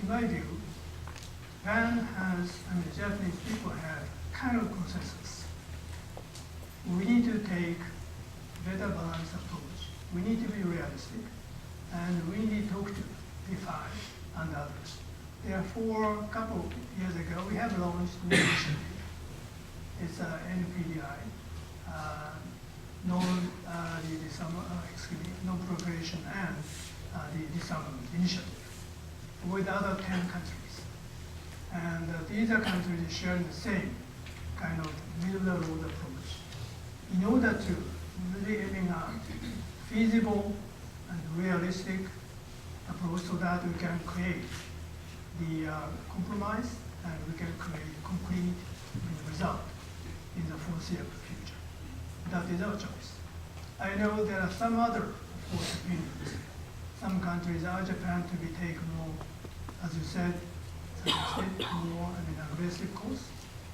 in my view, Japan has, the Japanese people have kind of consensus. We need to take better balanced approach. We need to be realistic, and we need to talk to P5 and others. Therefore, a couple of years ago, we have launched a new initiative. It's NPDI, non-proliferation and the disarmament initiative, with other 10 countries. And these are countries sharing the same kind of middle road approach in order to really aiming at feasible and realistic approach so that we can create the compromise and we can create concrete result in the foreseeable future. That is our choice. I know there are some other, of course, opinions. Some countries are Japan to be taken more, as you said, suggested more aggressive course.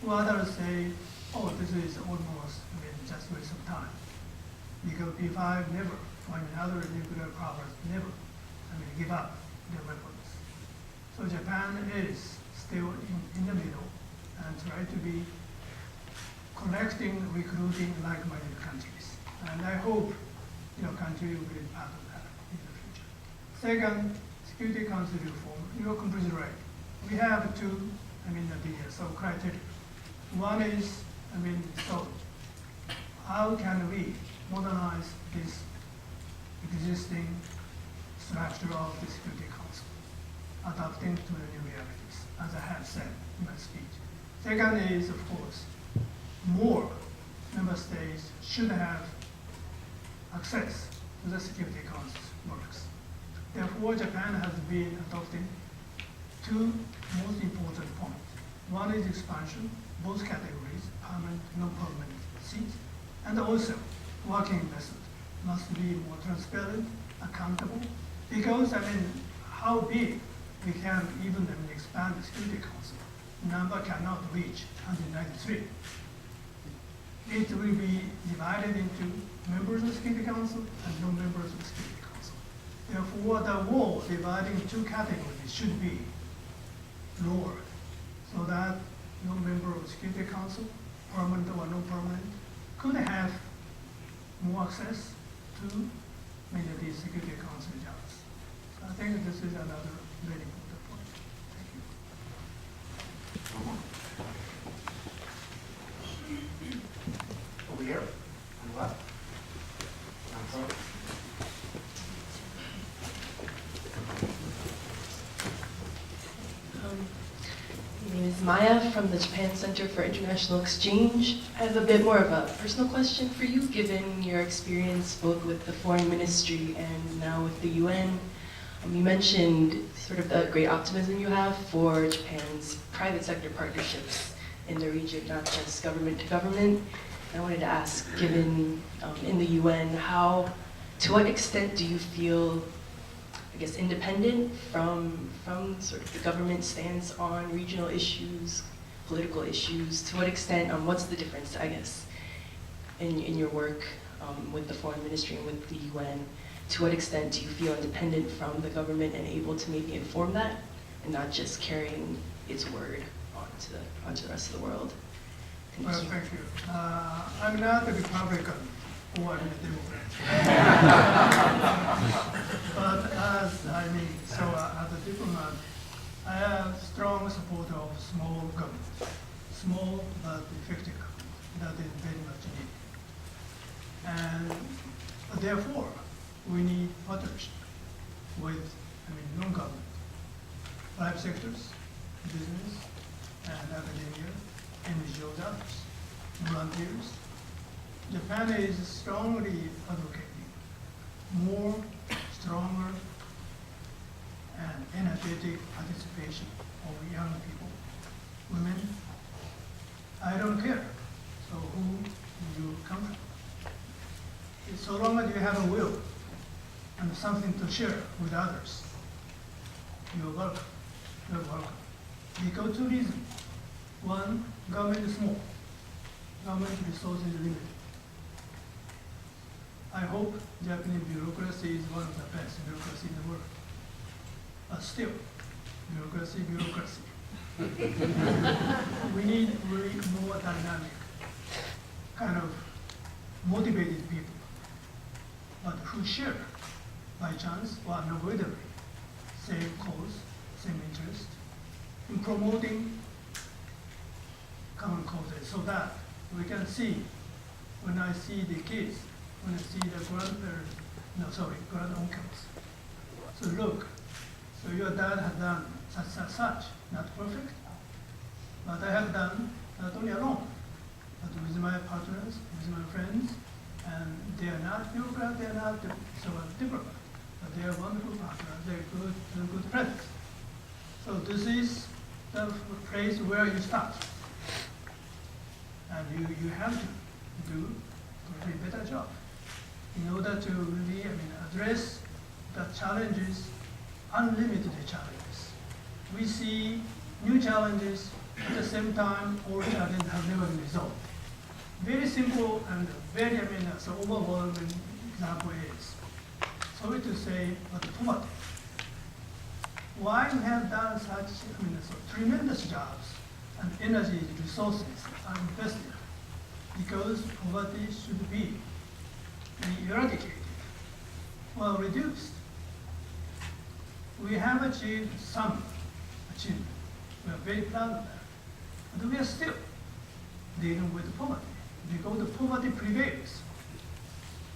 While others say, oh, this is almost just waste of time. Because P5 never other nuclear powers never, give up their weapons. So Japan is still in the middle and try to be recruiting like-minded countries. And I hope your country will be part of that in the future. Second, Security Council reform. You're completely right. We have two, criteria. One is, how can we modernize this existing structure of the Security Council, adapting to the new realities, as I have said in my speech. Second is, of course, more member states should have access to the Security Council's works. Therefore, Japan has been adopting two most important points. One is expansion, both categories, permanent, non-permanent seats, and also working method must be more transparent, accountable, because how big we can even expand the Security Council. Number cannot reach 193. It will be divided into members of the Security Council and non-members of the Security Council. Therefore, the wall dividing two categories should be lowered so that no member of the Security Council, permanent or non-permanent, could have more access to many of these Security Council jobs. So I think this is another very important point. Thank you. Over here, on the left. On front. My name is Maya from the Japan Center for International Exchange. I have a bit more of a personal question for you, given your experience both with the Foreign Ministry and now with the UN. You mentioned sort of the great optimism you have for Japan's private sector partnerships in the region, not just government to government. I wanted to ask, given in the UN, to what extent do you feel, I guess, independent from sort of the government stance on regional issues, political issues? To what extent, what's the difference, I guess, in your work with the Foreign Ministry and with the UN? To what extent do you feel independent from the government and able to maybe inform that and not just carrying its word onto the rest of the world? Well, thank you. I'm not a Republican or a Democrat. But as a diplomat, I am strong supporter of small government, small but effective government. That is very much needed. And therefore, we need partnership with, non-government, private sectors, business, and academia, NGOs, others, volunteers. Japan is strongly advocating more, stronger, and energetic participation of young people, women. I don't care who you come from. So long as you have a will and something to share with others, you're welcome. You're welcome. Because two reasons. One, government is small. Government resources is limited. I hope Japanese bureaucracy is one of the best bureaucracy in the world. But still, bureaucracy. We need more dynamic, kind of motivated people, but who share, by chance or unavoidably, same cause, same interest, in promoting common causes, so that we can see, when I see the kids, when I see the granduncles. So look, so your dad has done such, not perfect, but I have done not only alone, but with my partners, with my friends, and they are not bureaucrats, they are not diplomat, but they are wonderful partners, they're good friends. So this is the place where you start. And you have to do a better job in order to really address the challenges, unlimited challenges. We see new challenges, at the same time all challenges have never been resolved. Very simple and very overwhelming example is sorry to say, but poverty. Why we have done such so tremendous jobs and energy resources are invested? Because poverty should be eradicated or reduced. We have achieved some achievement. We are very proud of that. But we are still dealing with poverty because the poverty prevails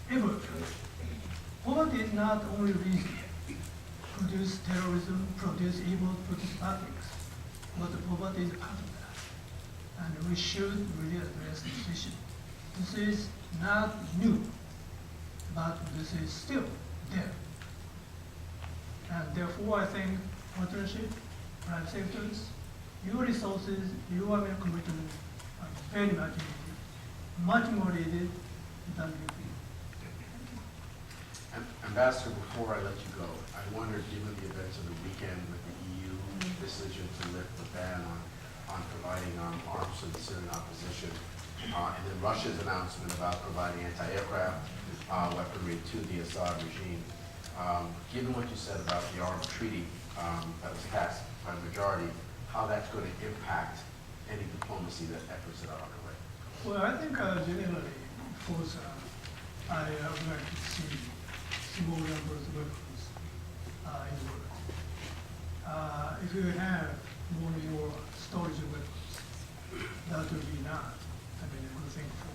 everywhere. Poverty is not only reason produce terrorism, produce evil, produce bad things, but the poverty is part of that. And we should really address this issue. This is not new, but this is still there. And therefore, I think partnership, private sectors, your resources, your commitment are very much needed, much more needed than before. Ambassador, before I let you go, I wonder, given the events of the weekend with the EU decision to lift the ban on providing arms to the Syrian opposition, and then Russia's announcement about providing anti-aircraft weaponry to the Assad regime, given what you said about the arms treaty that was passed by the majority, how that's going to impact any diplomacy efforts that are underway? Well, I think generally, of course, I would like to see small numbers of weapons in the world. If you have more and more storage of weapons, that would be not, a good thing for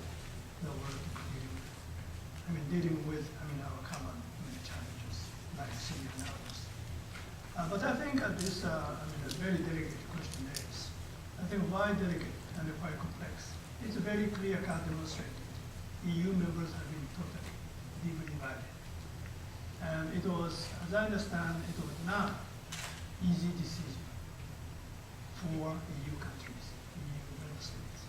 the world to be dealing with, our common challenges like Syria and others. But I think this, a very delicate question is, I think why delicate and why complex? It's very clear-cut demonstrated. EU members have been totally deeply divided. And it was, as I understand, it was not easy decision for EU countries, EU member states.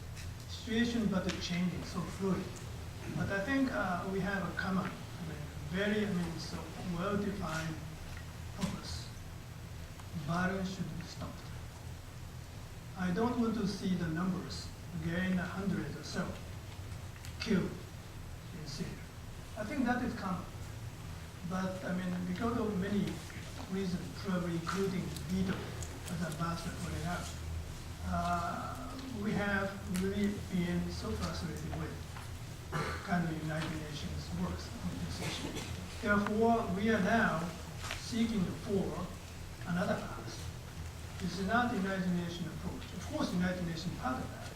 Situation but changing so fluid. But I think we have a common, very, so well-defined purpose. Violence should be stopped. I don't want to see the numbers, again, hundreds or so, killed in Syria. I think that is common. But because of many reasons, probably including veto, as Ambassador pointed out, we have really been so frustrated with kind of United Nations work on this issue. Therefore, we are now seeking for another path. This is not the United Nations approach. Of course, United Nations is part of that.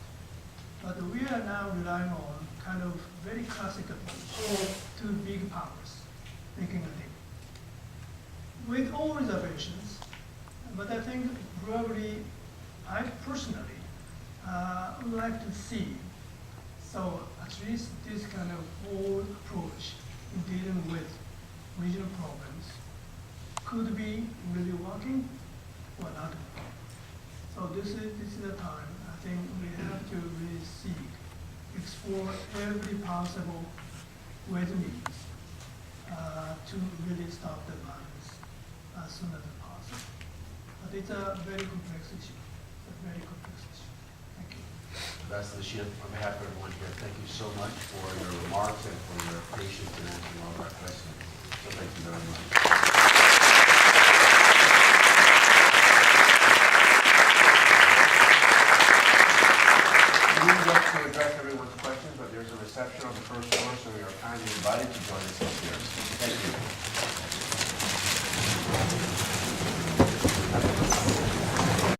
But we are now relying on kind of very classic approach to big powers making a deal. With all reservations, but I think probably I personally would like to see, so at least this kind of old approach in dealing with regional problems could be really working or not working. So this is the time I think we have to really seek, explore every possible ways and means to really stop the violence as soon as possible. But it's a very complex issue. It's a very complex issue. Thank you. Ambassador Nishida, on behalf of everyone here, thank you so much for your remarks and for your patience in answering all of our questions. So thank you very much.